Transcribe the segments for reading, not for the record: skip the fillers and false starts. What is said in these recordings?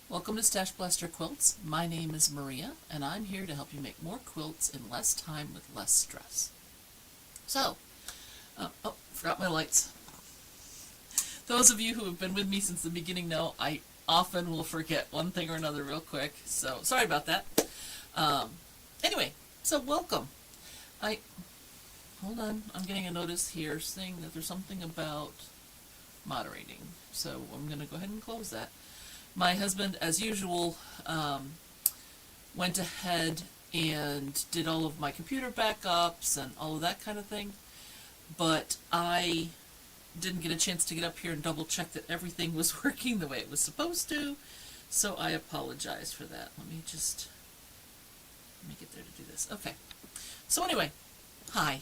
Welcome to StashBlaster Quilts. My name is Maria, and I'm here to help you make more quilts in less time with less stress. So, forgot my lights. Those of you who have been with me since the beginning know I often will forget one thing or another real quick, so sorry about that. Anyway, so welcome. Hold on, I'm getting a notice here saying that there's something about moderating, so I'm going to go ahead and close that. My husband, as usual, went ahead and did all of my computer backups and all of that kind of thing, but I didn't get a chance to get up here and double check that everything was working the way it was supposed to, so I apologize for that. Let me get there to do this. Okay. So anyway, hi.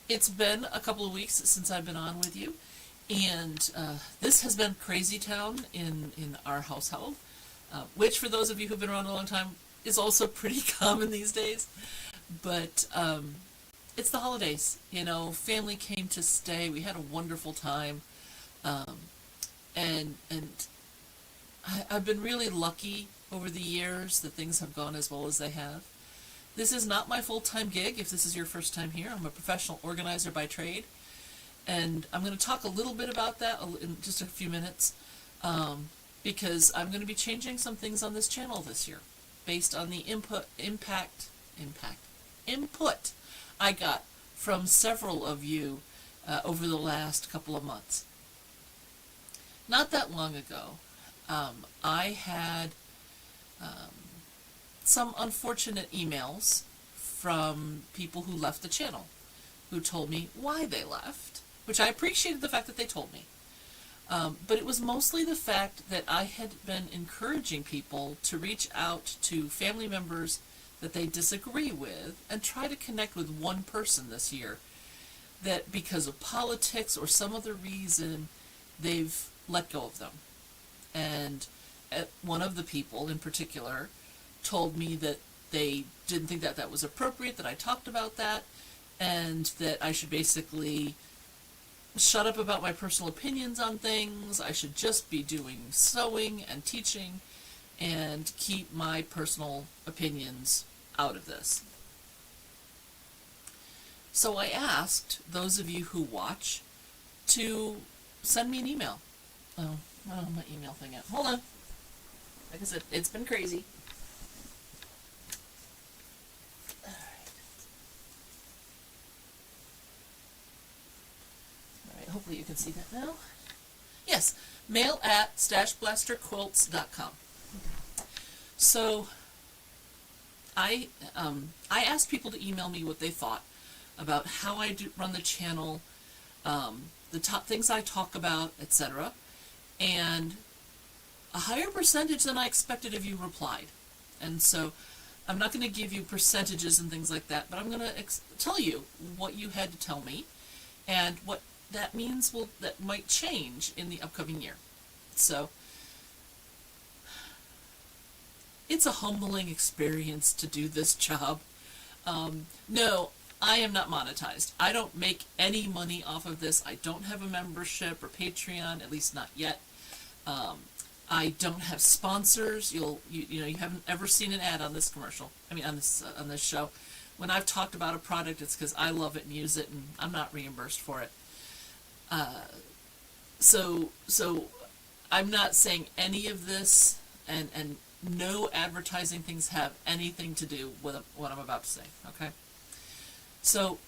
It's been a couple of weeks since I've been on with you. And this has been crazy town in our household, which for those of you who've been around a long time is also pretty common these days. But it's the holidays, you know, family came to stay. We had a wonderful time. And I've been really lucky over the years that things have gone as well as they have. This is not my full-time gig. If this is your first time here, I'm a professional organizer by trade. And I'm going to talk a little bit about that in just a few minutes, because I'm going to be changing some things on this channel this year, based on the input I got from several of you over the last couple of months. Not that long ago, I had some unfortunate emails from people who left the channel, who told me why they left, which I appreciated the fact that they told me. But it was mostly the fact that I had been encouraging people to reach out to family members that they disagree with and try to connect with one person this year that because of politics or some other reason, they've let go of them. And one of the people in particular told me that they didn't think that that was appropriate, that I talked about that, and that I should basically shut up about my personal opinions on things. I should just be doing sewing and teaching and keep my personal opinions out of this. So I asked those of you who watch to send me an email. Oh, I don't have my email thing yet. Hold on. Like I said, it's been crazy. Hopefully you can see that now. Yes, mail@StashBlasterQuilts.com. So I asked people to email me what they thought about how I run the channel, the top things I talk about, etc. And a higher percentage than I expected of you replied. And so I'm not going to give you percentages and things like that, but I'm going to tell you what you had to tell me and what that means that might change in the upcoming year. So it's a humbling experience to do this job. No, I am not monetized. I don't make any money off of this. I don't have a membership or Patreon, at least not yet. I don't have sponsors. You haven't ever seen an ad on this commercial. I mean, on this show. When I've talked about a product, it's because I love it and use it, and I'm not reimbursed for it. So I'm not saying any of this, and no advertising things have anything to do with what I'm about to say, okay? So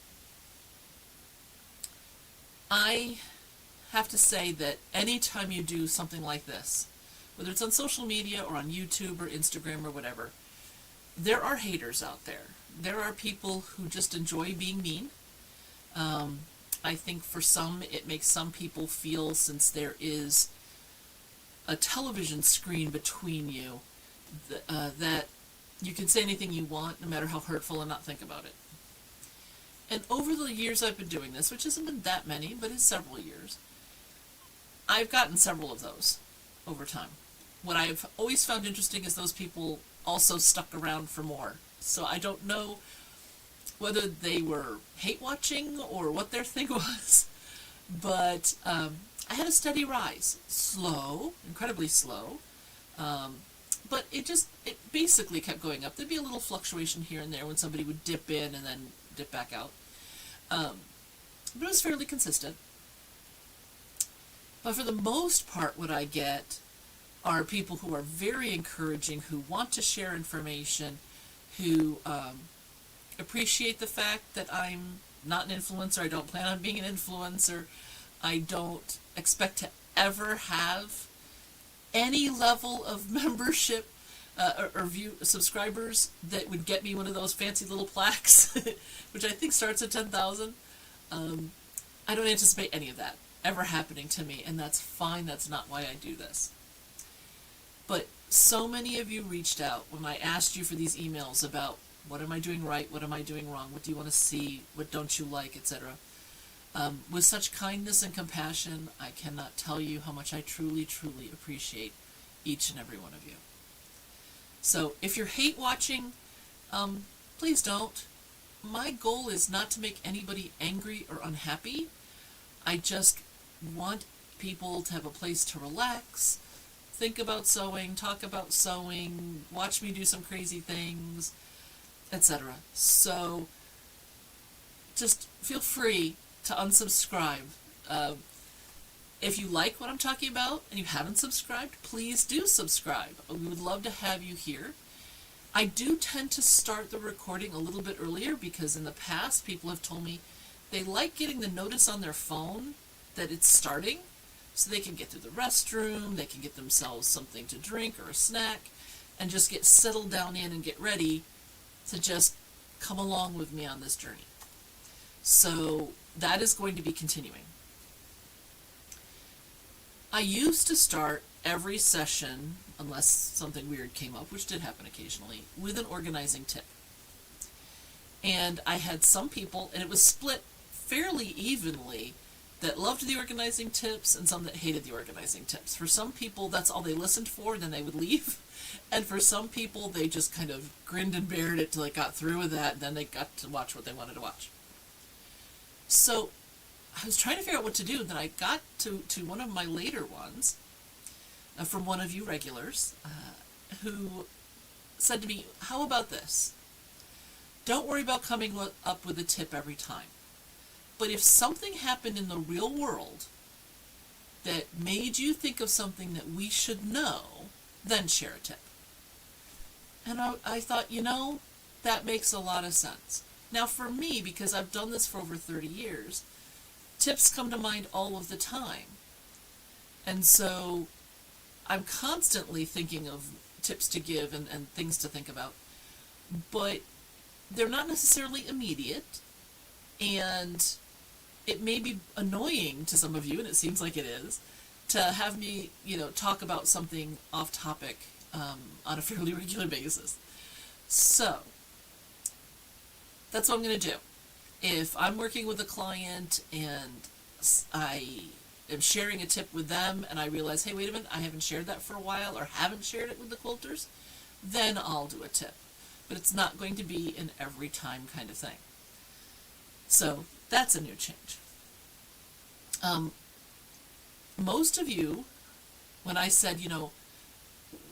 I have to say that anytime you do something like this, whether it's on social media or on YouTube or Instagram or whatever, there are haters out there. There are people who just enjoy being mean. I think for some, it makes some people feel, since there is a television screen between you, that you can say anything you want, no matter how hurtful, and not think about it. And over the years I've been doing this, which hasn't been that many, but it's several years, I've gotten several of those over time. What I've always found interesting is those people also stuck around for more. So I don't know whether they were hate watching or what their thing was, but I had a steady rise. Slow, incredibly slow. But it basically kept going up. There'd be a little fluctuation here and there when somebody would dip in and then dip back out. But it was fairly consistent. But for the most part, what I get are people who are very encouraging, who want to share information, who appreciate the fact that I'm not an influencer, I don't plan on being an influencer, I don't expect to ever have any level of membership or subscribers that would get me one of those fancy little plaques, which I think starts at 10,000. I don't anticipate any of that ever happening to me, and that's fine. That's not why I do this. But so many of you reached out when I asked you for these emails about what am I doing right, what am I doing wrong, what do you want to see, what don't you like, etc. With such kindness and compassion, I cannot tell you how much I truly, truly appreciate each and every one of you. So if you're hate watching, please don't. My goal is not to make anybody angry or unhappy. I just want people to have a place to relax, think about sewing, talk about sewing, watch me do some crazy things, etc. So just feel free to unsubscribe. If you like what I'm talking about and you haven't subscribed, please do subscribe. We would love to have you here. I do tend to start the recording a little bit earlier because in the past people have told me they like getting the notice on their phone that it's starting so they can get to the restroom, they can get themselves something to drink or a snack, and just get settled down in and get ready to just come along with me on this journey. So that is going to be continuing. I used to start every session, unless something weird came up, which did happen occasionally, with an organizing tip. And I had some people, and it was split fairly evenly, that loved the organizing tips and some that hated the organizing tips. For some people, that's all they listened for, and then they would leave. And for some people, they just kind of grinned and bared it till they got through with that, and then they got to watch what they wanted to watch. So I was trying to figure out what to do, and then I got to one of my later ones from one of you regulars who said to me, how about this? Don't worry about coming up with a tip every time. But if something happened in the real world that made you think of something that we should know, then share a tip. And I thought, that makes a lot of sense. Now for me, because I've done this for over 30 years, tips come to mind all of the time. And so I'm constantly thinking of tips to give and things to think about. But they're not necessarily immediate. And it may be annoying to some of you, and it seems like it is, to have me, talk about something off topic on a fairly regular basis. So that's what I'm going to do. If I'm working with a client and I am sharing a tip with them and I realize, hey, wait a minute, I haven't shared that for a while or haven't shared it with the quilters, then I'll do a tip. But it's not going to be an every time kind of thing. So that's a new change. Most of you, when I said,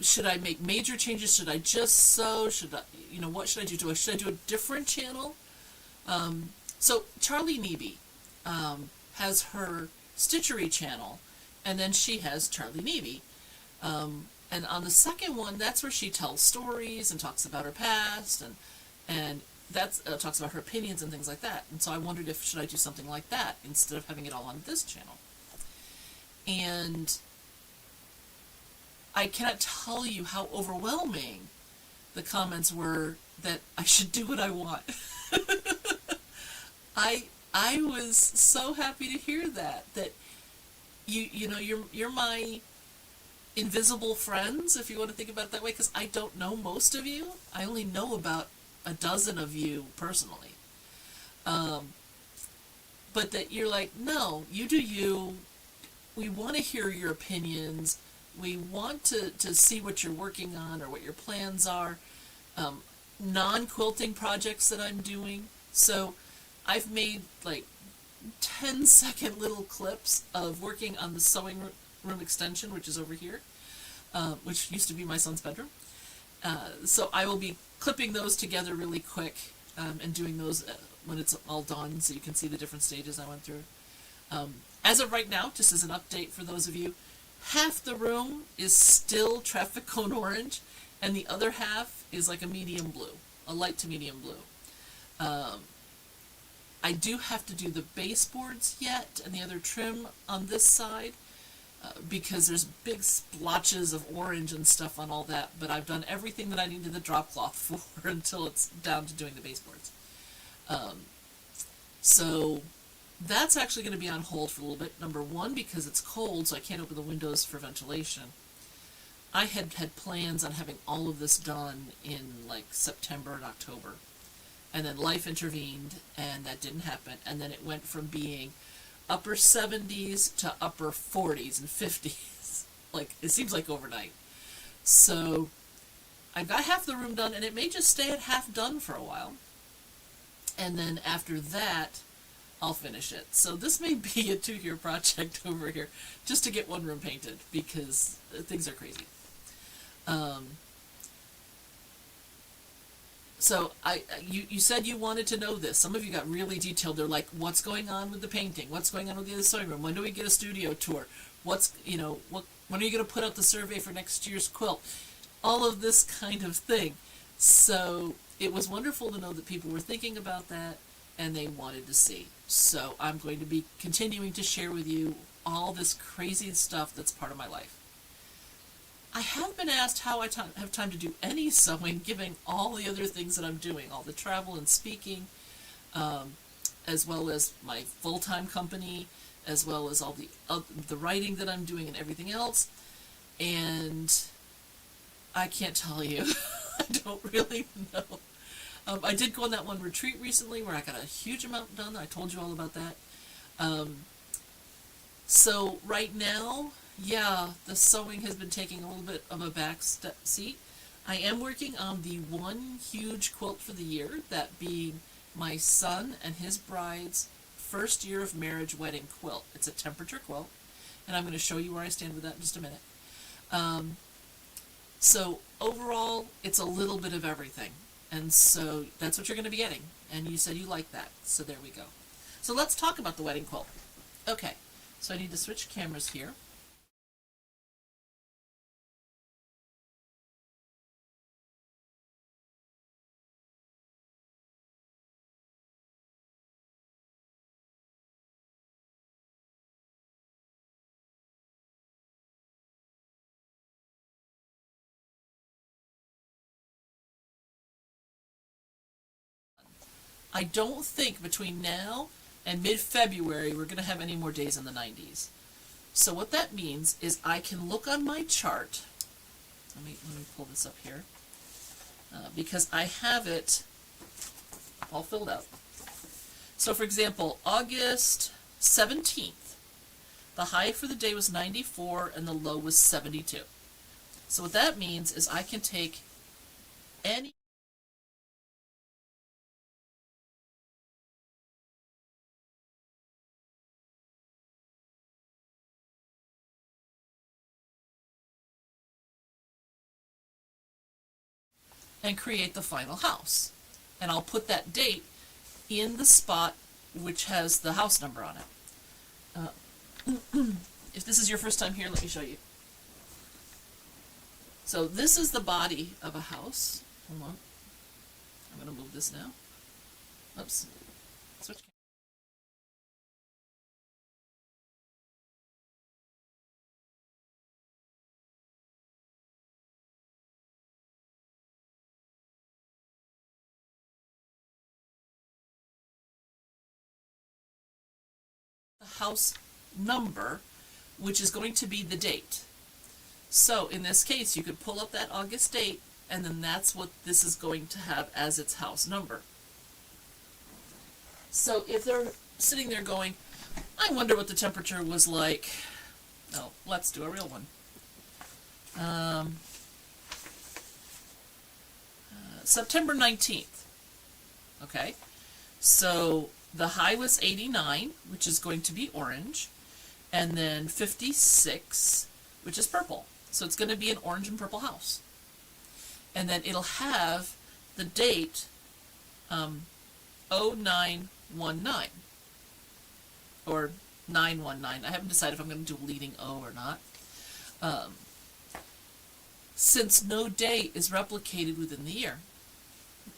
should I make major changes? Should I just sew? What should I do? Should I do a different channel? So Charlie Nebe has her Stitchery channel, and then she has Charlie Nebe. And on the second one, that's where she tells stories and talks about her past, and that's talks about her opinions and things like that. And so I wondered should I do something like that instead of having it all on this channel. And I cannot tell you how overwhelming the comments were that I should do what I want. I was so happy to hear that you're my invisible friends, if you want to think about it that way, because I don't know most of you. I only know about a dozen of you personally. But that you're like, no, you do you. We want to hear your opinions. We want to see what you're working on or what your plans are. Non-quilting projects that I'm doing. So I've made 10-second little clips of working on the sewing room extension, which is over here, which used to be my son's bedroom. So I will be clipping those together really quick and doing those when it's all done, so you can see the different stages I went through. As of right now, just as an update for those of you, half the room is still traffic cone orange, and the other half is like a medium blue, a light to medium blue. I do have to do the baseboards yet and the other trim on this side because there's big splotches of orange and stuff on all that, but I've done everything that I needed the drop cloth for until it's down to doing the baseboards. So that's actually going to be on hold for a little bit. Number one, because it's cold, so I can't open the windows for ventilation. I had plans on having all of this done in like September and October. And then life intervened, and that didn't happen. And then it went from being upper 70s to upper 40s and 50s. Like, it seems like overnight. So I've got half the room done, and it may just stay at half done for a while. And then after that, I'll finish it. So this may be a 2-year project over here, just to get one room painted, because things are crazy. So you said you wanted to know this. Some of you got really detailed. They're like, what's going on with the painting? What's going on with the other sewing room? When do we get a studio tour? When are you going to put out the survey for next year's quilt? All of this kind of thing. So it was wonderful to know that people were thinking about that and they wanted to see. So I'm going to be continuing to share with you all this crazy stuff that's part of my life. I have been asked how I have time to do any sewing, given all the other things that I'm doing, all the travel and speaking, as well as my full-time company, as well as all the writing that I'm doing and everything else. And I can't tell you. I don't really know. I did go on that one retreat recently where I got a huge amount done. I told you all about that. So right now, yeah, the sewing has been taking a little bit of a back seat. I am working on the one huge quilt for the year, that being my son and his bride's first year of marriage wedding quilt. It's a temperature quilt, and I'm going to show you where I stand with that in just a minute. So overall, it's a little bit of everything, and so that's what you're going to be getting, and you said you like that, so there we go. So let's talk about the wedding quilt. Okay, so I need to switch cameras here. I don't think between now and mid-February we're going to have any more days in the 90s. So what that means is I can look on my chart. Let me pull this up here. Because I have it all filled out. So for example, August 17th, the high for the day was 94 and the low was 72. So what that means is I can take any and create the final house. And I'll put that date in the spot which has the house number on it. If this is your first time here, let me show you. So this is the body of a house. Hold on. I'm going to move this now. Oops. Switch. The house number, which is going to be the date. So in this case, you could pull up that August date, and then that's what this is going to have as its house number. So if they're sitting there going, I wonder what the temperature was like. Oh, let's do a real one. September 19th. Okay, so The high was 89, which is going to be orange, and then 56, which is purple. So it's going to be an orange and purple house. And then it'll have the date 0919 or 919. I haven't decided if I'm going to do a leading O or not. Since no day is replicated within the year,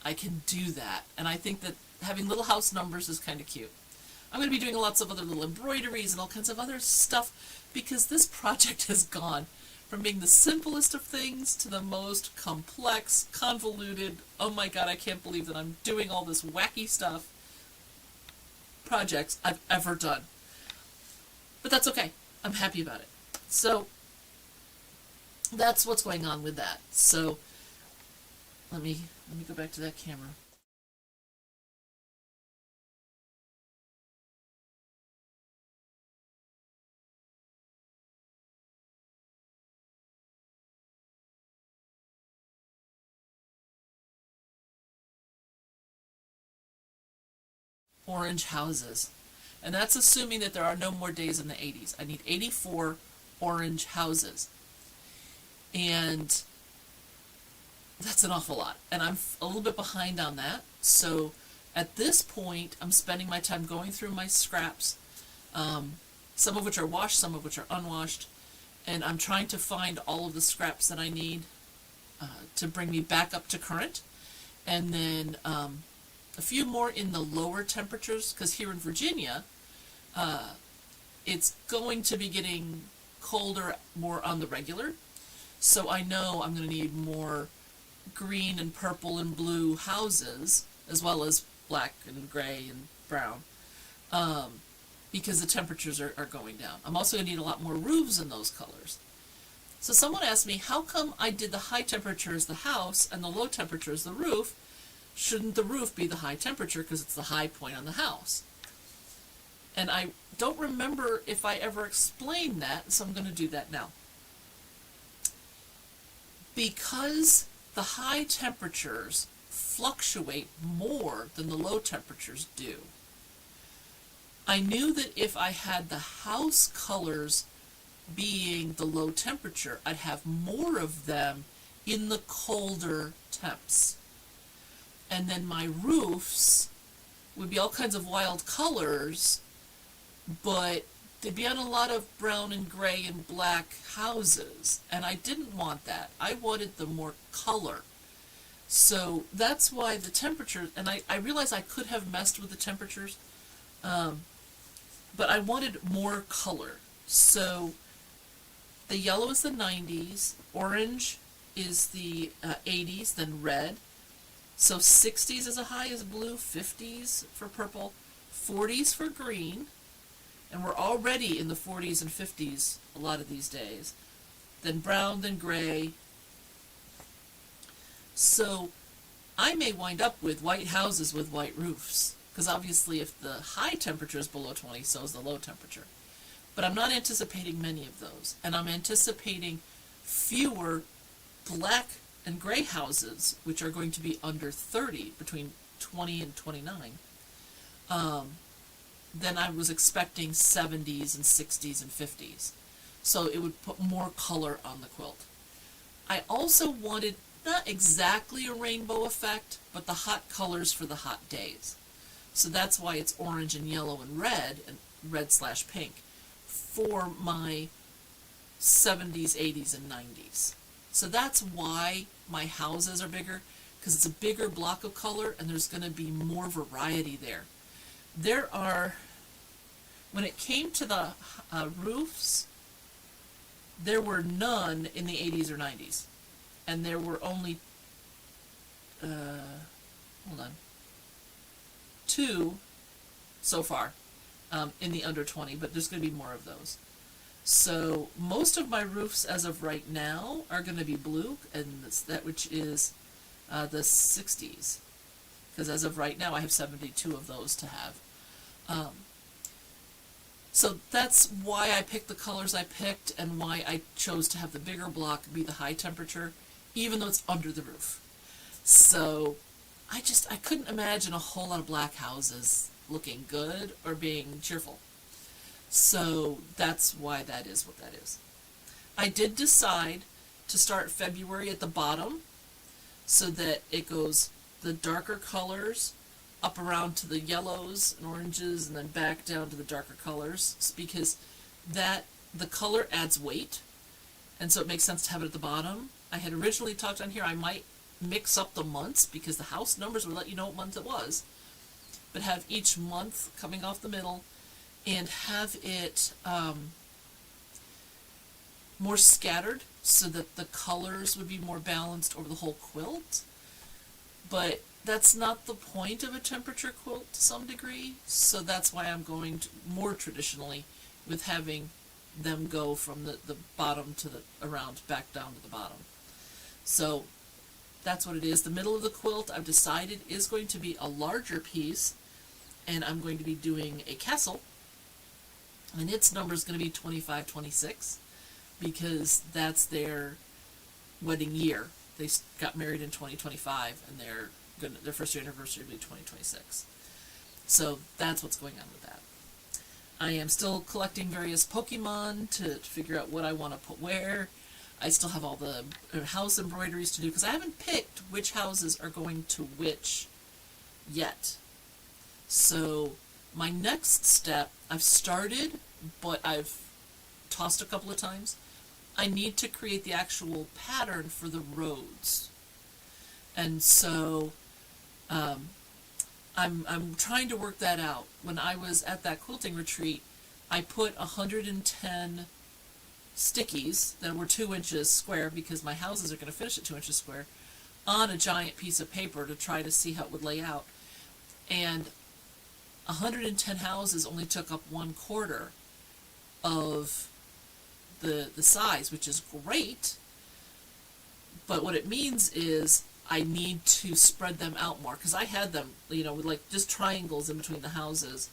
I can do that. And I think that having little house numbers is kind of cute. I'm going to be doing lots of other little embroideries and all kinds of other stuff, because this project has gone from being the simplest of things to the most complex, convoluted, oh my god, I can't believe that I'm doing all this wacky stuff projects I've ever done. But that's okay. I'm happy about it. So that's what's going on with that. So let me go back to that camera. Orange houses. And that's assuming that there are no more days in the 80s. I need 84 orange houses. And that's an awful lot. And I'm a little bit behind on that. So at this point, I'm spending my time going through my scraps, some of which are washed, some of which are unwashed. And I'm trying to find all of the scraps that I need to bring me back up to current. And then a few more in the lower temperatures, because here in Virginia, it's going to be getting colder more on the regular. So I know I'm going to need more green and purple and blue houses, as well as black and gray and brown, because the temperatures are going down. I'm also going to need a lot more roofs in those colors. So someone asked me, how come I did the high temperature as the house and the low temperature as the roof? Shouldn't the roof be the high temperature because it's the high point on the house? And I don't remember if I ever explained that, so I'm going to do that now. Because the high temperatures fluctuate more than the low temperatures do, I knew that if I had the house colors being the low temperature, I'd have more of them in the colder temps. And then my roofs would be all kinds of wild colors, but they'd be on a lot of brown and gray and black houses. And I didn't want that. I wanted the more color. So that's why the temperature, and I realized I could have messed with the temperatures, but I wanted more color. So the yellow is the 90s, orange is the 80s, then red. So 60s as a high is blue, 50s for purple, 40s for green, and we're already in the 40s and 50s a lot of these days. Then brown, then gray. So I may wind up with white houses with white roofs, because obviously if the high temperature is below 20, so is the low temperature. But I'm not anticipating many of those, and I'm anticipating fewer black and gray houses, which are going to be under 30, between 20 and 29, then I was expecting 70s and 60s and 50s. So it would put more color on the quilt. I also wanted not exactly a rainbow effect, but the hot colors for the hot days. So that's why it's orange and yellow and red/pink, for my 70s, 80s, and 90s. So that's why my houses are bigger, because it's a bigger block of color and there's going to be more variety there. There are, when it came to the roofs, there were none in the 80s or 90s. And there were only, two so far in the under 20, but there's going to be more of those. So most of my roofs as of right now are going to be blue, and that which is the 60s, because as of right now I have 72 of those to have. So that's why I picked the colors I picked, and why I chose to have the bigger block be the high temperature, even though it's under the roof. So I couldn't imagine a whole lot of black houses looking good or being cheerful. So that's why that is what that is. I did decide to start February at the bottom so that it goes the darker colors up around to the yellows and oranges and then back down to the darker colors. It's because the color adds weight, and so it makes sense to have it at the bottom. I had originally talked on here I might mix up the months because the house numbers would let you know what month it was, but have each month coming off the middle and have it more scattered so that the colors would be more balanced over the whole quilt. But that's not the point of a temperature quilt to some degree, so that's why I'm going to more traditionally with having them go from the bottom to the around back down to the bottom. So that's what it is. The middle of the quilt I've decided is going to be a larger piece, and I'm going to be doing a castle, and its number is going to be 2526 because that's their wedding year. They got married in 2025, and their first year anniversary will be 2026. So that's what's going on with that. I am still collecting various Pokemon to figure out what I want to put where. I still have all the house embroideries to do because I haven't picked which houses are going to which yet. So my next step, I've started, but I've tossed a couple of times. I need to create the actual pattern for the roads. And so I'm trying to work that out. When I was at that quilting retreat, I put 110 stickies that were 2 inches square because my houses are going to finish at 2 inches square on a giant piece of paper to try to see how it would lay out. And 110 houses only took up 1/4 of the size, which is great. But what it means is I need to spread them out more because I had them, with like just triangles in between the houses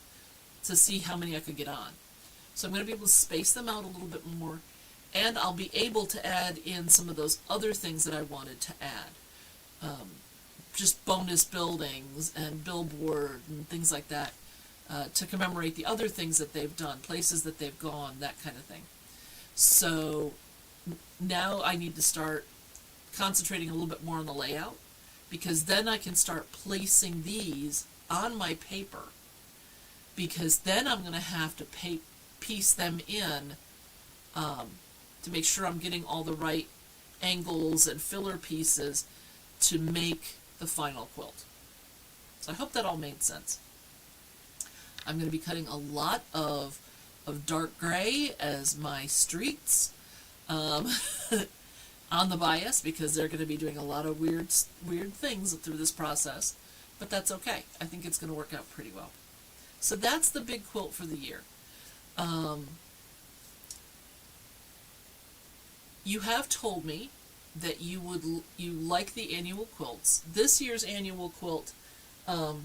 to see how many I could get on. So I'm going to be able to space them out a little bit more, and I'll be able to add in some of those other things that I wanted to add. Just bonus buildings and billboard and things like that to commemorate the other things that they've done, places that they've gone, that kind of thing. So now I need to start concentrating a little bit more on the layout, because then I can start placing these on my paper, because then I'm going to have to piece them in to make sure I'm getting all the right angles and filler pieces to make the final quilt. So I hope that all made sense. I'm going to be cutting a lot of dark gray as my streaks on the bias, because they're going to be doing a lot of weird things through this process, but that's okay. I think it's going to work out pretty well. So that's the big quilt for the year. You have told me that you like the annual quilts. This year's annual quilt, I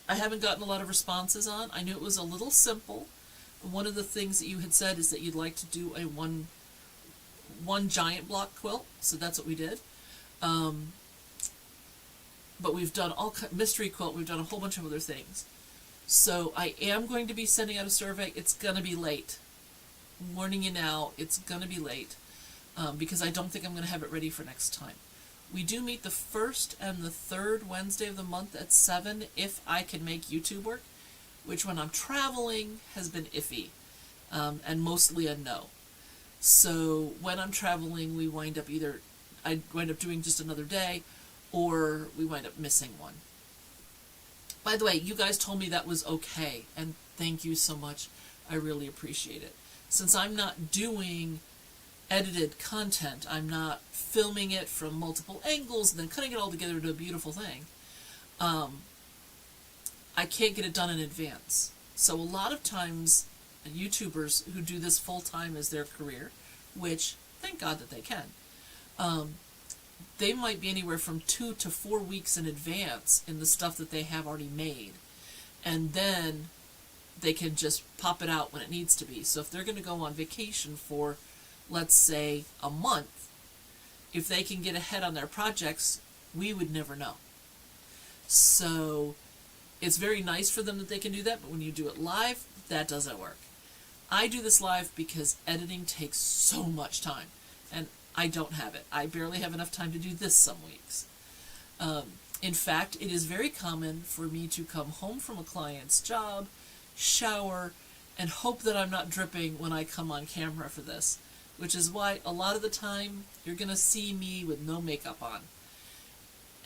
haven't gotten a lot of responses on. I knew it was a little simple. One of the things that you had said is that you'd like to do a one giant block quilt, so that's what we did. But we've done mystery quilt, we've done a whole bunch of other things. So I am going to be sending out a survey. It's going to be late. I'm warning you now, it's going to be late, because I don't think I'm going to have it ready for next time. We do meet the first and the third Wednesday of the month at 7 if I can make YouTube work, which when I'm traveling has been iffy, and mostly a no. So when I'm traveling, I wind up doing just another day, or we wind up missing one. By the way, you guys told me that was okay, and thank you so much. I really appreciate it. Since I'm not doing edited content, I'm not filming it from multiple angles and then cutting it all together into a beautiful thing, I can't get it done in advance. So a lot of times, YouTubers who do this full-time as their career, which, thank God that they can, they might be anywhere from 2 to 4 weeks in advance in the stuff that they have already made. And then they can just pop it out when it needs to be. So if they're going to go on vacation for, let's say, a month, if they can get ahead on their projects, we would never know. So It's very nice for them that they can do that, but when you do it live, that doesn't work. I do this live because editing takes so much time, and I don't have it. I barely have enough time to do this some weeks. In fact, it is very common for me to come home from a client's job, shower, and hope that I'm not dripping when I come on camera for this, which is why a lot of the time you're going to see me with no makeup on.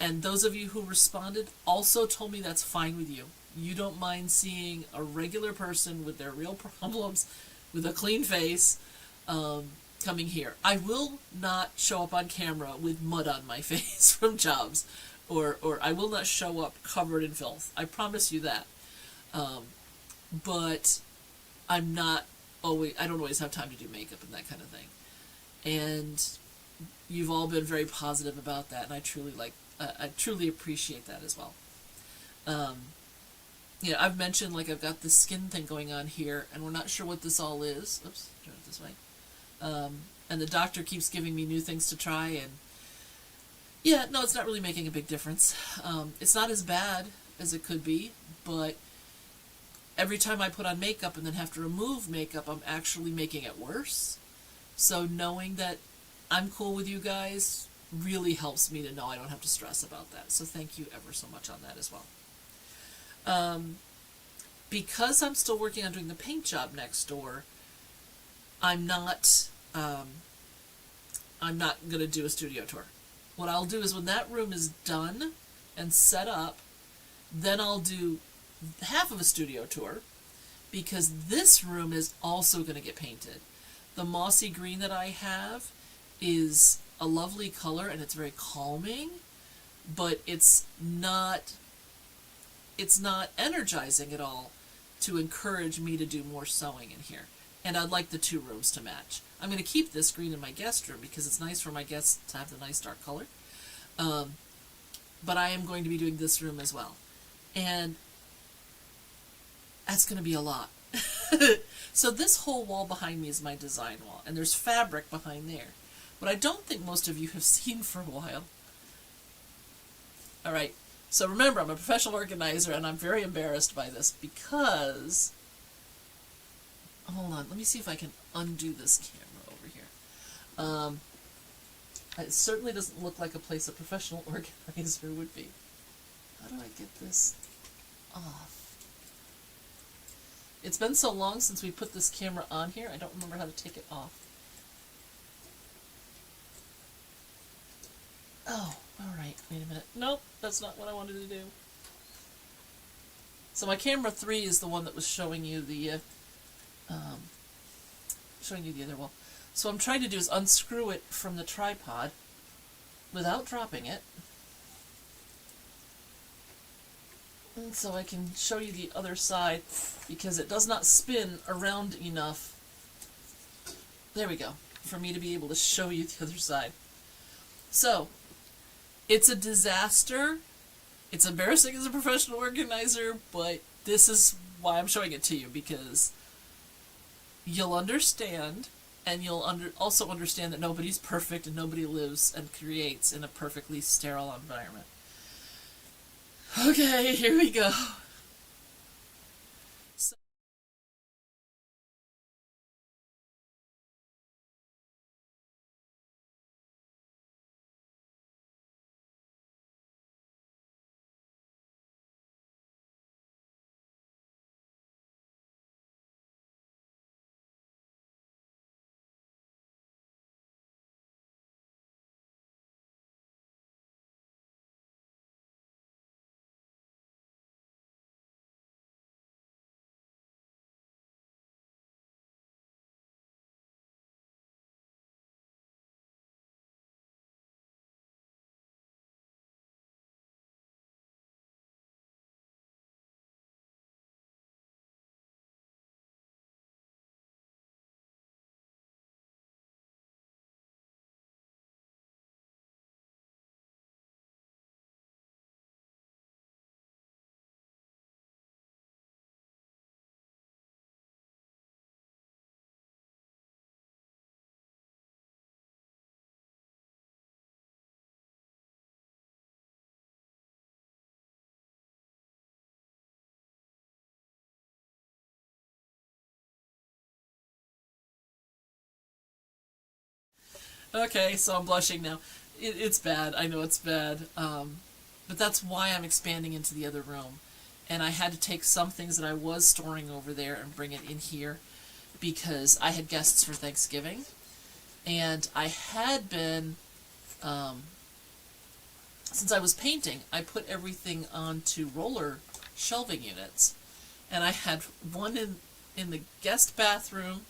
And those of you who responded also told me that's fine with you. You don't mind seeing a regular person with their real problems, with a clean face, coming here. I will not show up on camera with mud on my face from jobs, or I will not show up covered in filth. I promise you that. But I don't always have time to do makeup and that kind of thing. And you've all been very positive about that, and I truly appreciate that as well. I've mentioned, like, I've got this skin thing going on here, and we're not sure what this all is. Oops, turn it this way. And the doctor keeps giving me new things to try, and yeah, no, it's not really making a big difference. It's not as bad as it could be, but every time I put on makeup and then have to remove makeup, I'm actually making it worse. So knowing that I'm cool with you guys really helps me to know I don't have to stress about that. So thank you ever so much on that as well. Because I'm still working on doing the paint job next door, I'm not going to do a studio tour. What I'll do is when that room is done and set up, then I'll do half of a studio tour, because this room is also going to get painted. The mossy green that I have is a lovely color, and it's very calming, but it's not energizing at all to encourage me to do more sewing in here. And I'd like the two rooms to match. I'm going to keep this green in my guest room because it's nice for my guests to have the nice dark color. But I am going to be doing this room as well. And that's going to be a lot. So this whole wall behind me is my design wall, and there's fabric behind there. What I don't think most of you have seen for a while. Alright, so remember, I'm a professional organizer, and I'm very embarrassed by this because... Hold on, let me see if I can undo this camera over here. It certainly doesn't look like a place a professional organizer would be. How do I get this off? It's been so long since we put this camera on here, I don't remember how to take it off. Oh, alright, wait a minute. Nope, that's not what I wanted to do. So my camera 3 is the one that was showing you the other wall. So what I'm trying to do is unscrew it from the tripod without dropping it. And so I can show you the other side, because it does not spin around enough. There we go, for me to be able to show you the other side. So, it's a disaster. It's embarrassing as a professional organizer, but this is why I'm showing it to you, because you'll understand, and you'll also understand that nobody's perfect and nobody lives and creates in a perfectly sterile environment. Okay, here we go. Okay, so I'm blushing now. It's bad. I know it's bad. But that's why I'm expanding into the other room. And I had to take some things that I was storing over there and bring it in here because I had guests for Thanksgiving. And I had been, since I was painting, I put everything onto roller shelving units. And I had one in the guest bathroom,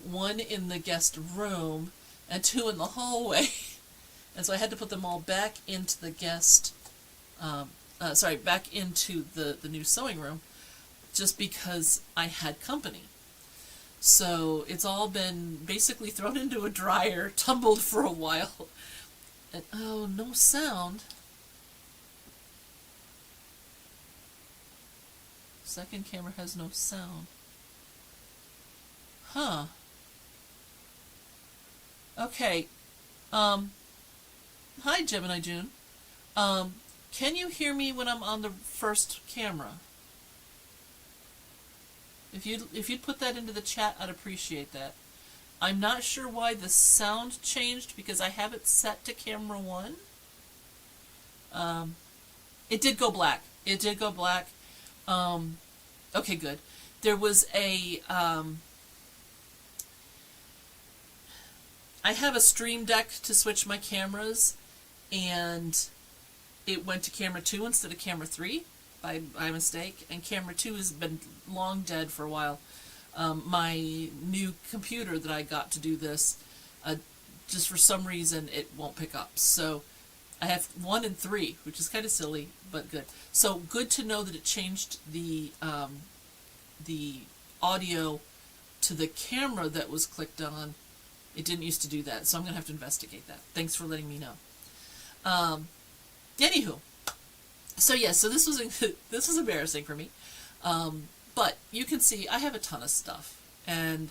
one in the guest room, and two in the hallway. And so I had to put them all back into the guest, back into the new sewing room, just because I had company. So it's all been basically thrown into a dryer, tumbled for a while. And oh, no sound. Second camera has no sound. Huh. Okay. Hi, Gemini June. Can you hear me when I'm on the first camera? If you'd put that into the chat, I'd appreciate that. I'm not sure why the sound changed because I have it set to camera 1. It did go black. It did go black. Okay, good. There was a I have a stream deck to switch my cameras, and it went to camera 2 instead of camera 3 by mistake, and camera 2 has been long dead for a while. My new computer that I got to do this, just for some reason it won't pick up. So I have 1 and 3, which is kind of silly, but good. So good to know that it changed the audio to the camera that was clicked on. It didn't used to do that, so I'm going to have to investigate that. Thanks for letting me know. Anywho, so yes, so this was embarrassing for me, but you can see I have a ton of stuff, and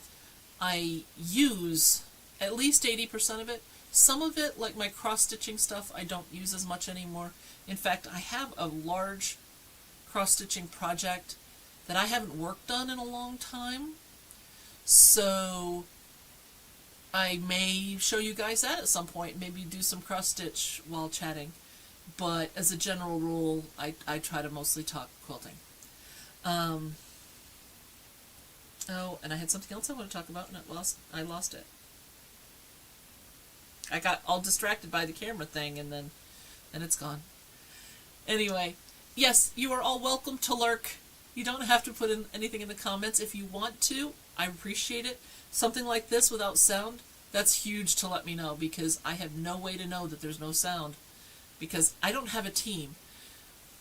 I use at least 80% of it. Some of it, like my cross-stitching stuff, I don't use as much anymore. In fact, I have a large cross-stitching project that I haven't worked on in a long time, so I may show you guys that at some point, maybe do some cross-stitch while chatting. But as a general rule, I try to mostly talk quilting. Oh, and I had something else I want to talk about, and I lost it. I got all distracted by the camera thing, and then it's gone. Anyway, yes, you are all welcome to lurk. You don't have to put in anything in the comments. If you want to, I appreciate it. Something like this without sound, that's huge to let me know, because I have no way to know that there's no sound, because I don't have a team.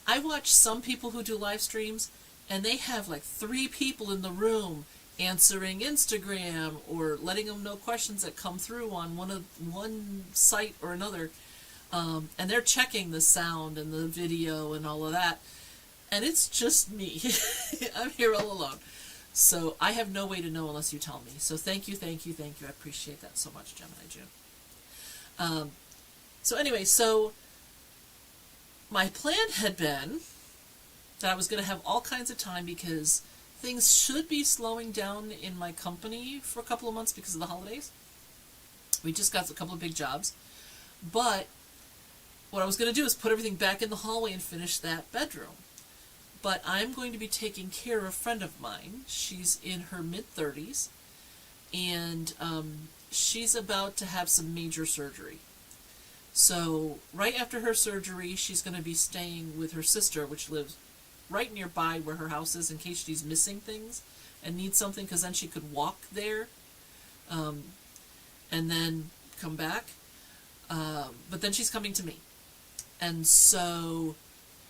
I watch some people who do live streams, and they have like 3 people in the room answering Instagram or letting them know questions that come through on one site or another, and they're checking the sound and the video and all of that, and it's just me. I'm here all alone. So I have no way to know unless you tell me. So thank you. I appreciate that so much, Gemini June. So anyway, so my plan had been that I was going to have all kinds of time because things should be slowing down in my company for a couple of months because of the holidays. We just got a couple of big jobs. But what I was going to do is put everything back in the hallway and finish that bedroom. But I'm going to be taking care of a friend of mine. She's in her mid-30s, and she's about to have some major surgery. So right after her surgery, she's going to be staying with her sister, which lives right nearby where her house is, in case she's missing things and needs something, because then she could walk there and then come back. But then she's coming to me. And so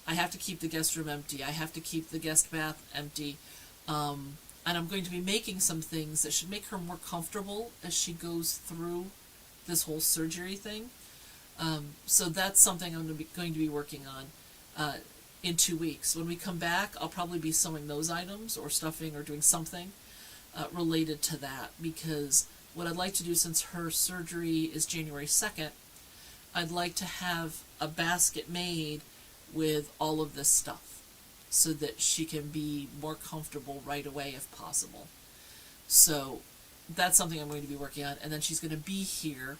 I have to keep the guest room empty. I have to keep the guest bath empty. And I'm going to be making some things that should make her more comfortable as she goes through this whole surgery thing. So that's something I'm going to be working on in 2 weeks. When we come back, I'll probably be sewing those items or stuffing or doing something related to that, because what I'd like to do, since her surgery is January 2nd, I'd like to have a basket made with all of this stuff so that she can be more comfortable right away if possible. So that's something I'm going to be working on. And then she's going to be here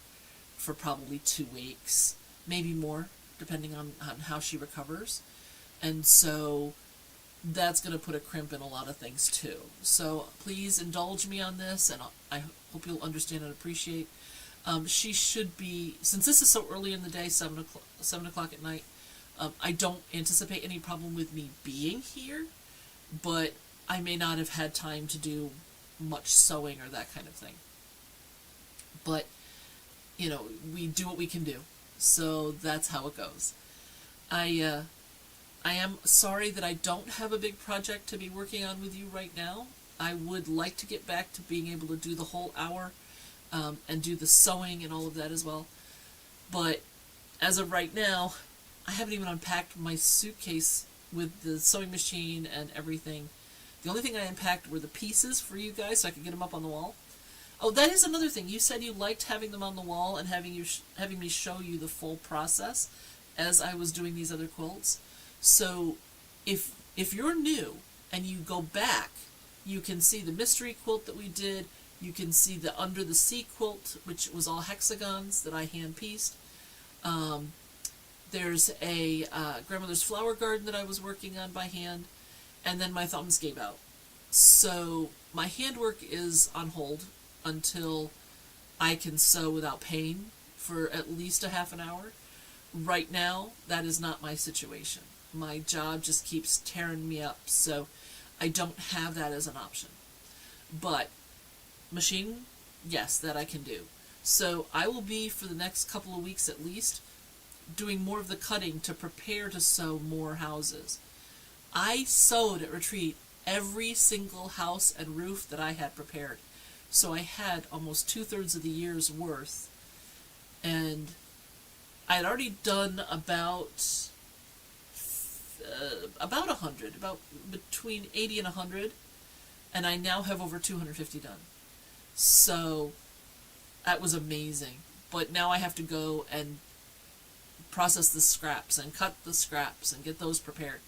for probably 2 weeks, maybe more, depending on how she recovers. And so that's going to put a crimp in a lot of things too. So please indulge me on this, and I hope you'll understand and appreciate. She should be, since this is so early in the day, 7 o'clock at night, I don't anticipate any problem with me being here, but I may not have had time to do much sewing or that kind of thing. But, you know, we do what we can do. So that's how it goes. I am sorry that I don't have a big project to be working on with you right now. I would like to get back to being able to do the whole hour and do the sewing and all of that as well. But as of right now, I haven't even unpacked my suitcase with the sewing machine and everything. The only thing I unpacked were the pieces for you guys so I could get them up on the wall. Oh, that is another thing. You said you liked having them on the wall and having me show you the full process as I was doing these other quilts. So if you're new and you go back, you can see the mystery quilt that we did. You can see the Under the Sea quilt, which was all hexagons that I hand-pieced. There's a grandmother's flower garden that I was working on by hand, and then my thumbs gave out. So my handwork is on hold until I can sew without pain for at least a half an hour. Right now, that is not my situation. My job just keeps tearing me up, so I don't have that as an option. But machine, yes, that I can do. So I will be, for the next couple of weeks at least, doing more of the cutting to prepare to sew more houses. I sewed at retreat every single house and roof that I had prepared. So I had almost 2/3 of the year's worth. And I had already done about 100, about between 80 and 100, and I now have over 250 done. So that was amazing. But now I have to go and process the scraps and cut the scraps and get those prepared.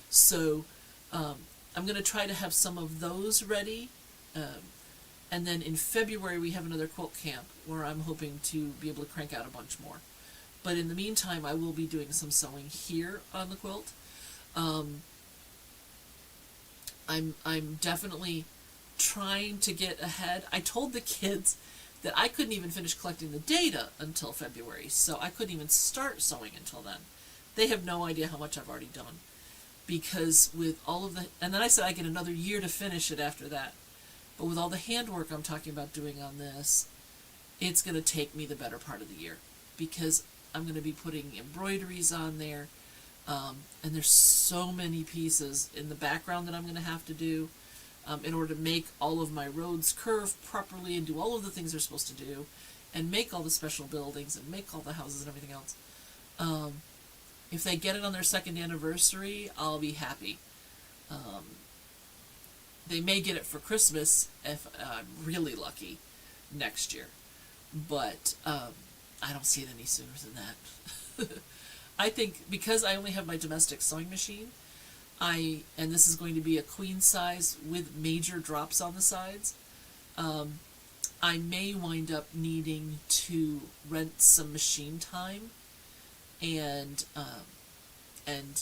So I'm going to try to have some of those ready. And then in February we have another quilt camp where I'm hoping to be able to crank out a bunch more. But in the meantime, I will be doing some sewing here on the quilt. I'm definitely trying to get ahead. I told the kids that I couldn't even finish collecting the data until February, so I couldn't even start sewing until then. They have no idea how much I've already done. Because with all of the... And then I said I get another year to finish it after that. But with all the handwork I'm talking about doing on this, it's going to take me the better part of the year. Because I'm going to be putting embroideries on there. And there's so many pieces in the background that I'm going to have to do in order to make all of my roads curve properly and do all of the things they're supposed to do and make all the special buildings and make all the houses and everything else. If they get it on their 2nd anniversary, I'll be happy. They may get it for Christmas if I'm really lucky next year. But I don't see it any sooner than that. I think because I only have my domestic sewing machine, and this is going to be a queen size with major drops on the sides, I may wind up needing to rent some machine time and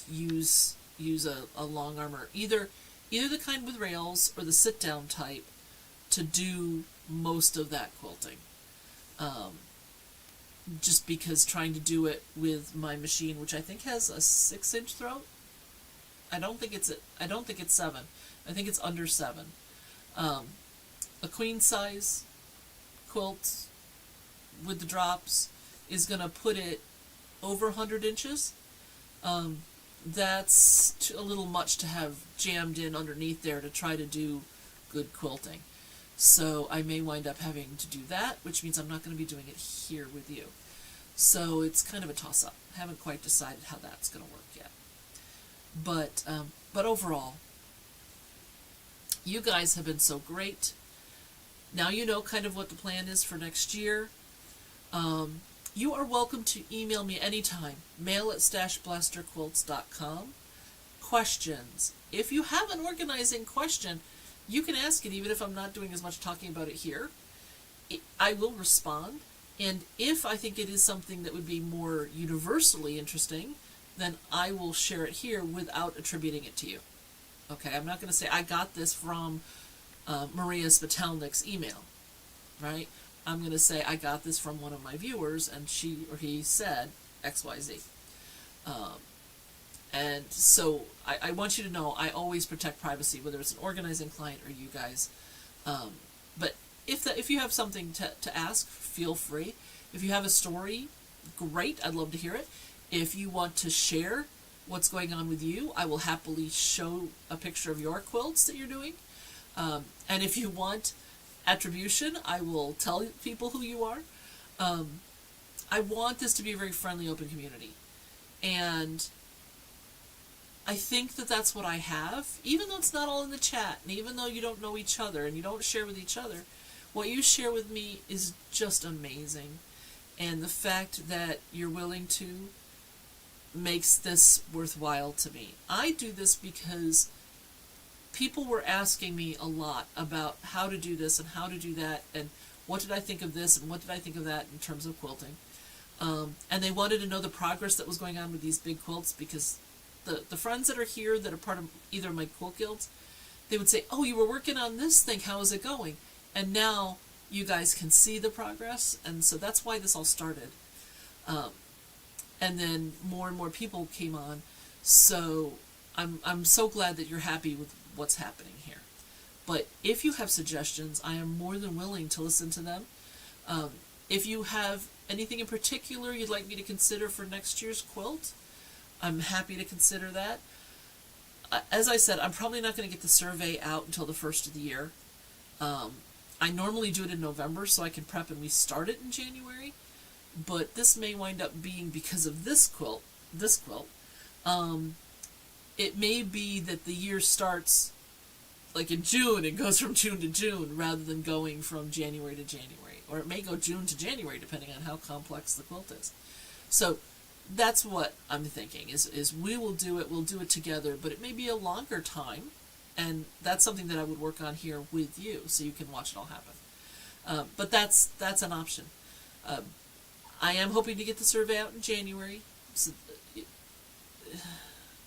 use a long armor, either the kind with rails or the sit down type, to do most of that quilting. Just because trying to do it with my machine, which I think has a 6-inch throat. I don't think it's 7. I think it's under 7. A queen size quilt with the drops is going to put it over 100 inches. That's a little much to have jammed in underneath there to try to do good quilting. So I may wind up having to do that, which means I'm not going to be doing it here with you. So it's kind of a toss-up. I haven't quite decided how that's going to work yet. But overall, you guys have been so great. Now you know kind of what the plan is for next year. You are welcome to email me anytime. mail@StashBlasterQuilts.com. Questions. If you have an organizing question, you can ask it even if I'm not doing as much talking about it here. I will respond. And if I think it is something that would be more universally interesting, then I will share it here without attributing it to you. Okay, I'm not going to say I got this from Maria Spitalnik's email, right? I'm going to say I got this from one of my viewers, and she or he said XYZ. And so I want you to know I always protect privacy, whether it's an organizing client or you guys. But if you have something to ask, feel free. If you have a story, great, I'd love to hear it. If you want to share what's going on with you, I will happily show a picture of your quilts that you're doing. And if you want attribution, I will tell people who you are. I want this to be a very friendly, open community. And I think that that's what I have, even though it's not all in the chat, and even though you don't know each other and you don't share with each other, what you share with me is just amazing. And the fact that you're willing to makes this worthwhile to me. I do this because people were asking me a lot about how to do this and how to do that, and what did I think of this and what did I think of that in terms of quilting. And they wanted to know the progress that was going on with these big quilts, because the friends that are here that are part of either of my quilt guilds, they would say, oh, you were working on this thing, how is it going? And now you guys can see the progress, and so that's why this all started. And then more and more people came on, so I'm so glad that you're happy with what's happening here. But if you have suggestions, I am more than willing to listen to them. If you have anything in particular you'd like me to consider for next year's quilt, I'm happy to consider that. As I said, I'm probably not going to get the survey out until the first of the year. I normally do it in November so I can prep and we start it in January, but this may wind up being because of this quilt. It may be that the year starts like in June and goes from June to June rather than going from January to January, or it may go June to January depending on how complex the quilt is. So that's what I'm thinking, is we'll do it together, but it may be a longer time, and that's something that I would work on here with you, so you can watch it all happen. But that's an option. I am hoping to get the survey out in January, so,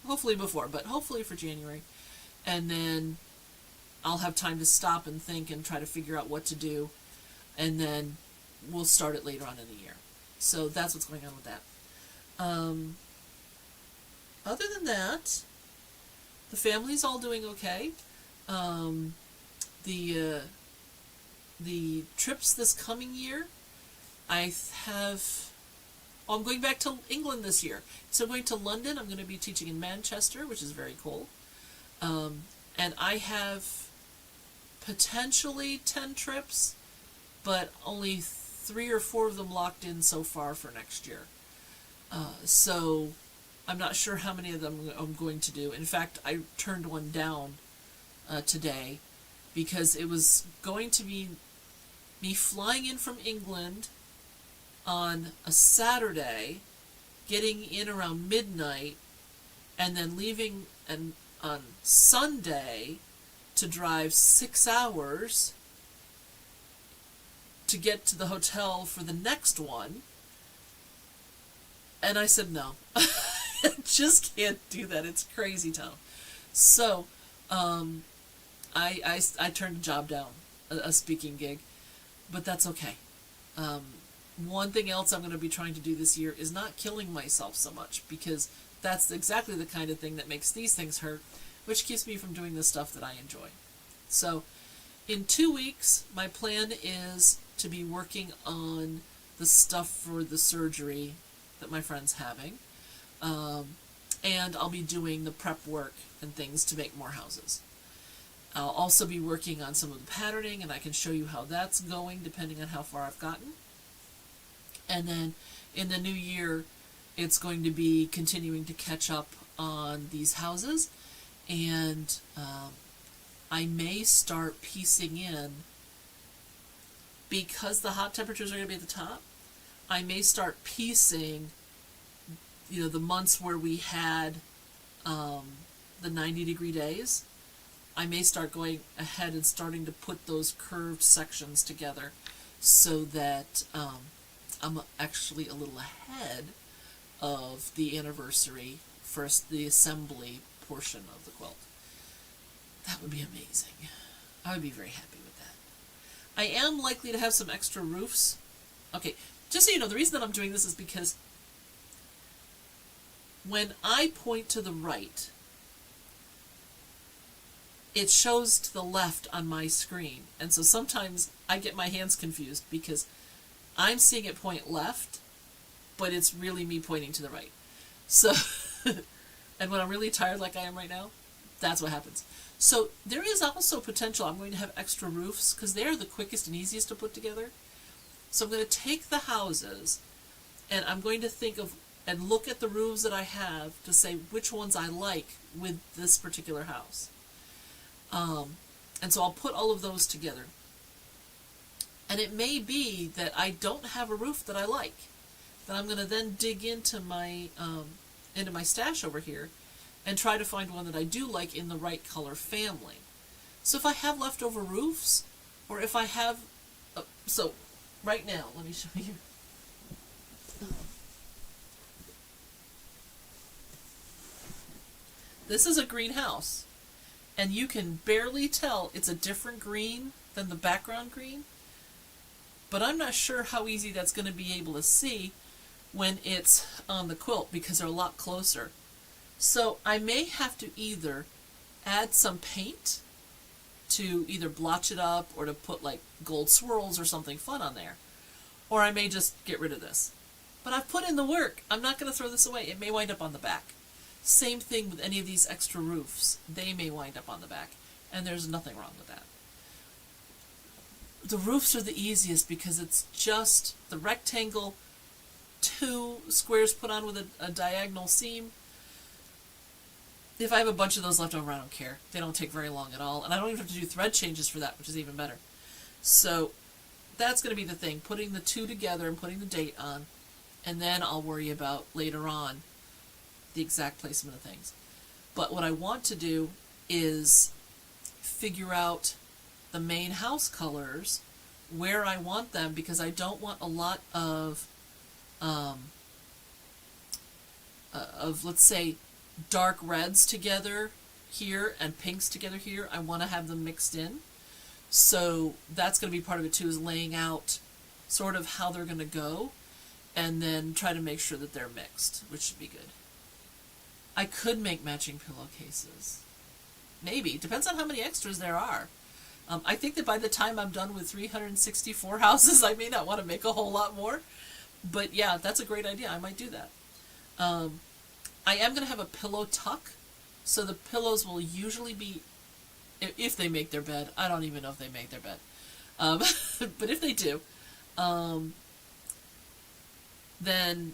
hopefully before, but hopefully for January, and then I'll have time to stop and think and try to figure out what to do, and then we'll start it later on in the year. So that's what's going on with that. Other than that, the family's all doing okay. The trips this coming year, I'm going back to England this year. So I'm going to London. I'm going to be teaching in Manchester, which is very cool. And I have potentially 10 trips, but only 3 or 4 of them locked in so far for next year. So I'm not sure how many of them I'm going to do. In fact, I turned one down today because it was going to be me flying in from England on a Saturday, getting in around midnight, and then leaving on Sunday to drive 6 hours to get to the hotel for the next one. And I said no. I just can't do that. It's crazy town. So I turned a job down, a speaking gig, but that's okay. One thing else I'm going to be trying to do this year is not killing myself so much, because that's exactly the kind of thing that makes these things hurt, which keeps me from doing the stuff that I enjoy. So in 2 weeks, my plan is to be working on the stuff for the surgery that my friend's having, and I'll be doing the prep work and things to make more houses. I'll also be working on some of the patterning, and I can show you how that's going depending on how far I've gotten. And then in the new year, it's going to be continuing to catch up on these houses, and I may start piecing in, because the hot temperatures are going to be at the top, I may start piecing, the months where we had the 90-degree days. I may start going ahead and starting to put those curved sections together so that I'm actually a little ahead of the anniversary for the assembly portion of the quilt. That would be amazing. I would be very happy with that. I am likely to have some extra roofs. Okay, just so you know, the reason that I'm doing this is because when I point to the right, it shows to the left on my screen. And so sometimes I get my hands confused because I'm seeing it point left, but it's really me pointing to the right. So, and when I'm really tired like I am right now, that's what happens. So there is also potential I'm going to have extra roofs because they're the quickest and easiest to put together. So I'm going to take the houses and I'm going to think of and look at the roofs that I have to say which ones I like with this particular house. And so I'll put all of those together. And it may be that I don't have a roof that I like. That I'm going to then dig into my stash over here and try to find one that I do like in the right color family. So if I have leftover roofs, or if I have, so right now, let me show you. This is a green house, and you can barely tell it's a different green than the background green, but I'm not sure how easy that's going to be able to see when it's on the quilt because they're a lot closer. So I may have to either add some paint to either blotch it up or to put like gold swirls or something fun on there, or I may just get rid of this. But I've put in the work. I'm not going to throw this away. It may wind up on the back. Same thing with any of these extra roofs. They may wind up on the back, and there's nothing wrong with that. The roofs are the easiest because it's just the rectangle, 2 squares put on with a diagonal seam. If I have a bunch of those left over, I don't care. They don't take very long at all, and I don't even have to do thread changes for that, which is even better. So that's going to be the thing, putting the 2 together and putting the date on, and then I'll worry about later on the exact placement of things. But what I want to do is figure out the main house colors, where I want them, because I don't want a lot of let's say dark reds together here and pinks together here. I want to have them mixed in. So that's going to be part of it too, is laying out sort of how they're going to go and then try to make sure that they're mixed, which should be good. I could make matching pillowcases. Maybe. Depends on how many extras there are. I think that by the time I'm done with 364 houses, I may not want to make a whole lot more. But yeah, that's a great idea. I might do that. I am going to have a pillow tuck. So the pillows will usually be, if they make their bed. I don't even know if they make their bed. But if they do, then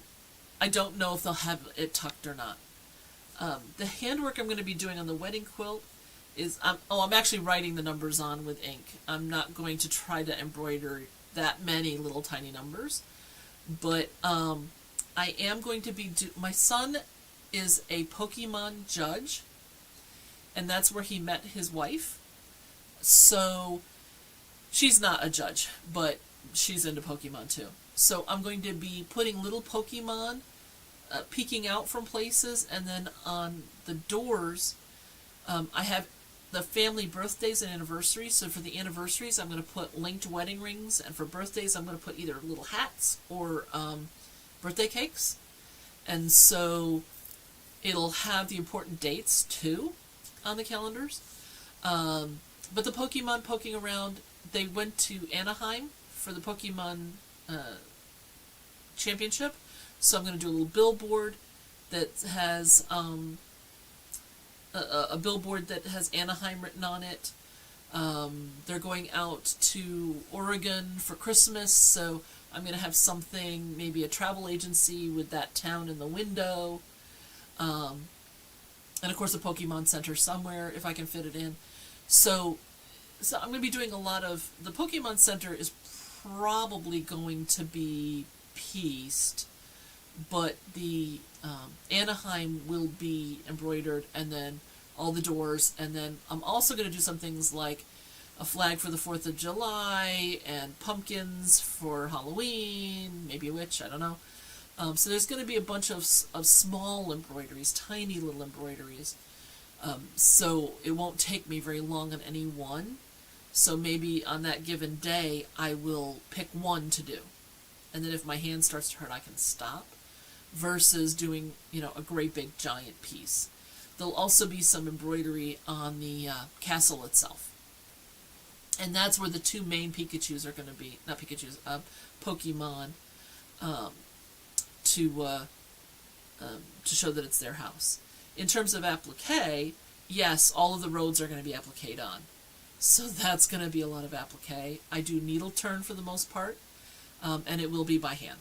I don't know if they'll have it tucked or not. The handwork I'm going to be doing on the wedding quilt is, I'm actually writing the numbers on with ink. I'm not going to try to embroider that many little tiny numbers. But I am going to be, my son is a Pokemon judge, and that's where he met his wife. So she's not a judge, but she's into Pokemon too. So I'm going to be putting little Pokemon peeking out from places, and then on the doors, I have the family birthdays and anniversaries. So for the anniversaries, I'm going to put linked wedding rings, and for birthdays, I'm going to put either little hats or birthday cakes. And so it'll have the important dates too on the calendars. But the Pokemon poking around, they went to Anaheim for the Pokemon Championship. So I'm going to do a little billboard that has a billboard that has Anaheim written on it. They're going out to Oregon for Christmas, so I'm going to have something, maybe a travel agency with that town in the window. And of course a Pokemon Center somewhere if I can fit it in. So I'm going to be doing a lot of, the Pokemon Center is probably going to be pieced, but the Anaheim will be embroidered, and then all the doors, and then I'm also going to do some things like a flag for the 4th of July, and pumpkins for Halloween, maybe a witch, I don't know. So there's going to be a bunch of small embroideries, tiny little embroideries. So it won't take me very long on any one. So maybe on that given day, I will pick one to do. And then if my hand starts to hurt, I can stop. Versus doing, a great big giant piece. There'll also be some embroidery on the castle itself. And that's where the two main Pikachus are going to be, not Pikachus, Pokemon, to show that it's their house. In terms of applique, yes, all of the roads are going to be appliqued on. So that's going to be a lot of applique. I do needle turn for the most part, and it will be by hand.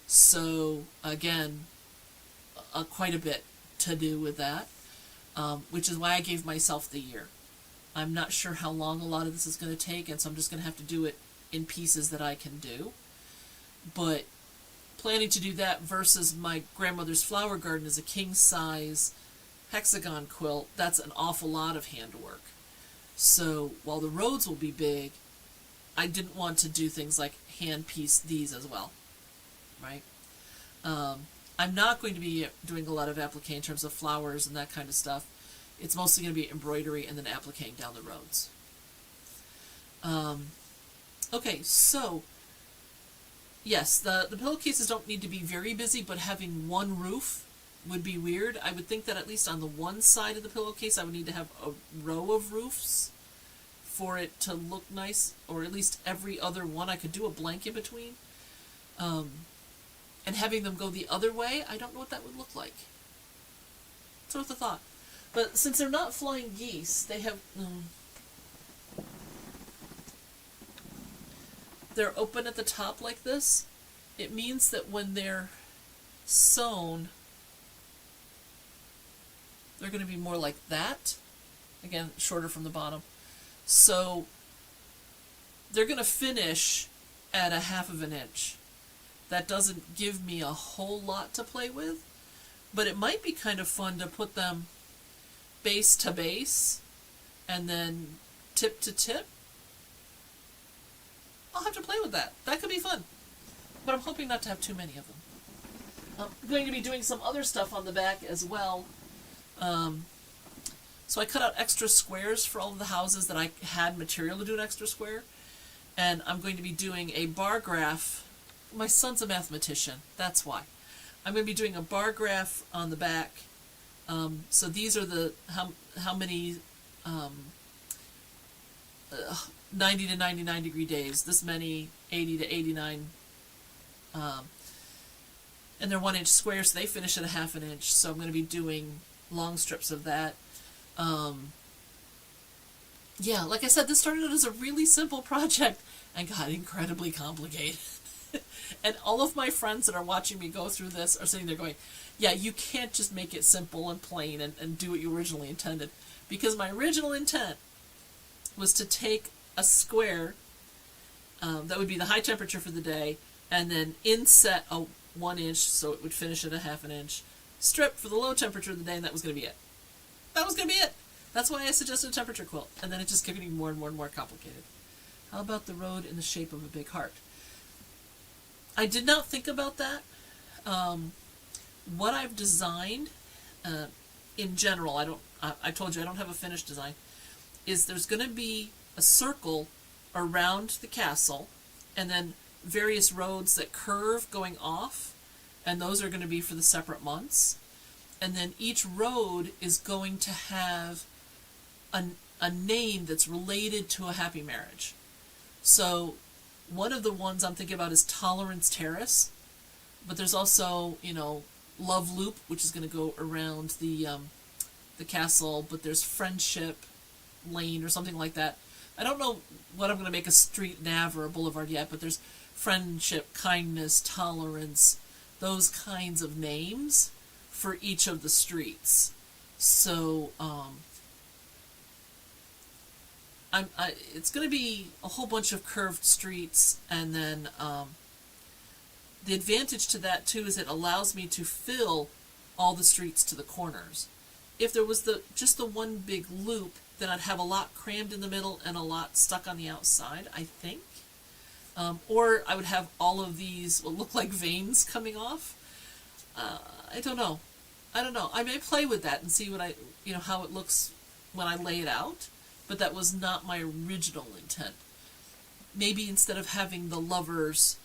So, again, quite a bit to do with that, which is why I gave myself the year. I'm not sure how long a lot of this is going to take, and so I'm just going to have to do it in pieces that I can do. But planning to do that versus my grandmother's flower garden is a king-size hexagon quilt, that's an awful lot of handwork. So while the roads will be big, I didn't want to do things like hand piece these as well, right? I'm not going to be doing a lot of applique in terms of flowers and that kind of stuff. It's mostly going to be embroidery and then appliquing down the roads. Okay, so yes, the pillowcases don't need to be very busy, but having one roof would be weird. I would think that at least on the one side of the pillowcase I would need to have a row of roofs for it to look nice, or at least every other one I could do a blank in between. And having them go the other way, I don't know what that would look like. It's worth a thought. But since they're not flying geese, they have... they're open at the top like this. It means that when they're sewn, they're going to be more like that. Again, shorter from the bottom. So they're going to finish at a 1/2 inch. That doesn't give me a whole lot to play with, but it might be kind of fun to put them base to base and then tip to tip. I'll have to play with that. That could be fun, but I'm hoping not to have too many of them. I'm going to be doing some other stuff on the back as well. So I cut out extra squares for all of the houses that I had material to do an extra square, and I'm going to be doing a bar graph. My son's a mathematician, that's why. I'm going to be doing a bar graph on the back. So these are the how many 90 to 99 degree days, this many 80 to 89, and they're 1-inch squares, so they finish at a 1/2 inch, so I'm going to be doing long strips of that. Yeah, like I said, this started out as a really simple project and got incredibly complicated. And all of my friends that are watching me go through this are sitting there going, yeah, you can't just make it simple and plain and do what you originally intended. Because my original intent was to take a square that would be the high temperature for the day, and then inset a 1-inch, so it would finish at a 1/2 inch, strip for the low temperature of the day, and that was going to be it. That was going to be it. That's why I suggested a temperature quilt, and then it just kept getting more and more and more complicated. How about the road in the shape of a big heart? I did not think about that. What I've designed, in general, I told you I don't have a finished design, is there's going to be a circle around the castle, and then various roads that curve going off, and those are going to be for the separate months. And then each road is going to have a name that's related to a happy marriage. So one of the ones I'm thinking about is Tolerance Terrace, but there's also, Love Loop, which is going to go around the castle, but there's Friendship Lane or something like that. I don't know what I'm going to make a street nav or a boulevard yet, but there's Friendship, Kindness, Tolerance, those kinds of names for each of the streets. So it's going to be a whole bunch of curved streets, and then the advantage to that too is it allows me to fill all the streets to the corners. If there was just the one big loop, then I'd have a lot crammed in the middle and a lot stuck on the outside, I think. Or I would have all of these what look like veins coming off. I don't know. I may play with that and see what how it looks when I lay it out, but that was not my original intent. Maybe instead of having the lover's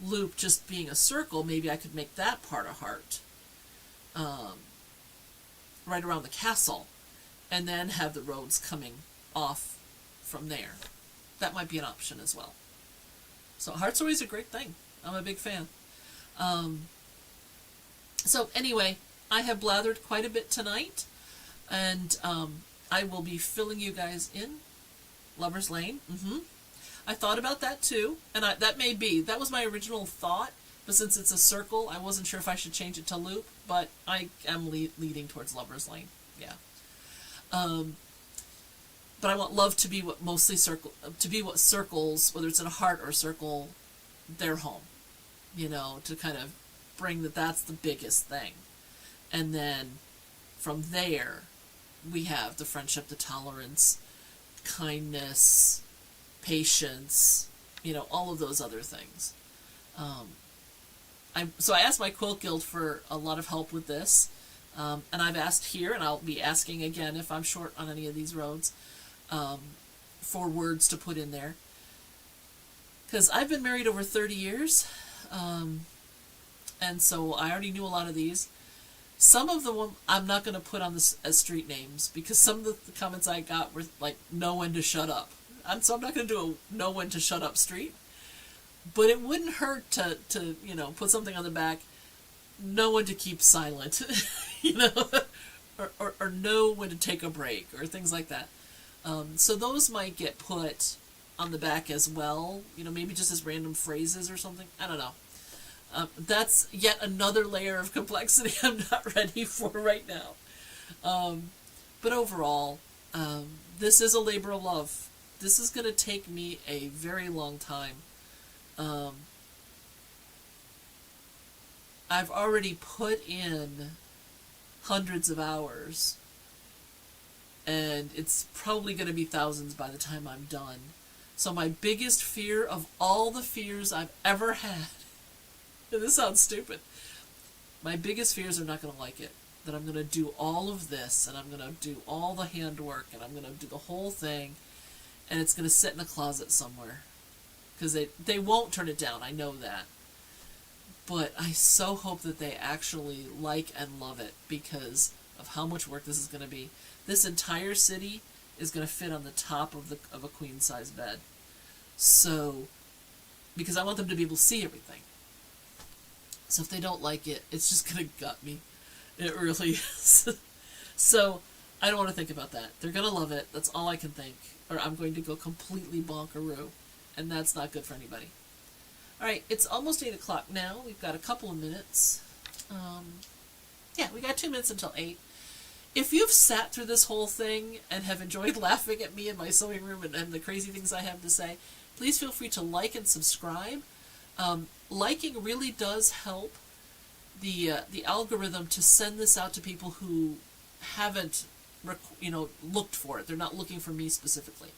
loop just being a circle, maybe I could make that part a heart, right around the castle, and then have the roads coming off from there. That might be an option as well. So heart's always a great thing. I'm a big fan. So anyway, I have blathered quite a bit tonight, and I will be filling you guys in. Lover's Lane. I thought about that too, and that was my original thought, but since it's a circle, I wasn't sure if I should change it to loop, but I am leading towards Lover's Lane. Yeah. But I want love to be what circles, whether it's in a heart or a circle, their home. To kind of bring that's the biggest thing. And then from there, we have the friendship, the tolerance, kindness, patience, all of those other things. So I asked my Quilt Guild for a lot of help with this. And I've asked here, and I'll be asking again if I'm short on any of these roads, for words to put in there. Because I've been married over 30 years, and so I already knew a lot of these. Some of them I'm not going to put on this as street names, because some of the comments I got were like, know when to shut up. So I'm not going to do a know when to shut up street. But it wouldn't hurt to put something on the back, know when to keep silent, or know when to take a break, or things like that. So those might get put on the back as well, maybe just as random phrases or something. I don't know. That's yet another layer of complexity I'm not ready for right now. But overall, this is a labor of love. This is going to take me a very long time. I've already put in hundreds of hours, and it's probably going to be thousands by the time I'm done. So my biggest fear of all the fears I've ever had, and this sounds stupid, my biggest fears are not going to like it. That I'm going to do all of this, and I'm going to do all the handwork, and I'm going to do the whole thing, and it's going to sit in a closet somewhere. Because they won't turn it down, I know that. But I so hope that they actually like and love it because of how much work this is going to be. This entire city is going to fit on the top of a queen-size bed. So, because I want them to be able to see everything. So if they don't like it, it's just going to gut me. It really is. So, I don't want to think about that. They're going to love it. That's all I can think. Or I'm going to go completely bonkaroo. And that's not good for anybody. Alright, it's almost 8 o'clock now. We've got a couple of minutes. Yeah, we got 2 minutes until 8. If you've sat through this whole thing and have enjoyed laughing at me in my sewing room and the crazy things I have to say, please feel free to like and subscribe. Liking really does help the algorithm to send this out to people who haven't looked for it. They're not looking for me specifically.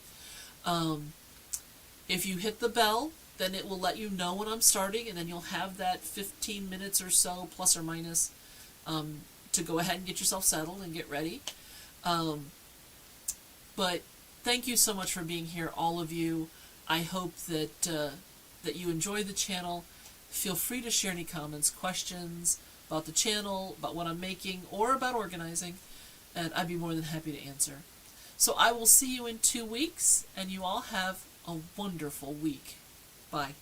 If you hit the bell, then it will let you know when I'm starting, and then you'll have that 15 minutes or so, plus or minus, to go ahead and get yourself settled and get ready. But thank you so much for being here, all of you. I hope that that you enjoy the channel. Feel free to share any comments, questions about the channel, about what I'm making, or about organizing, and I'd be more than happy to answer. So I will see you in 2 weeks, and you all have a wonderful week. Bye.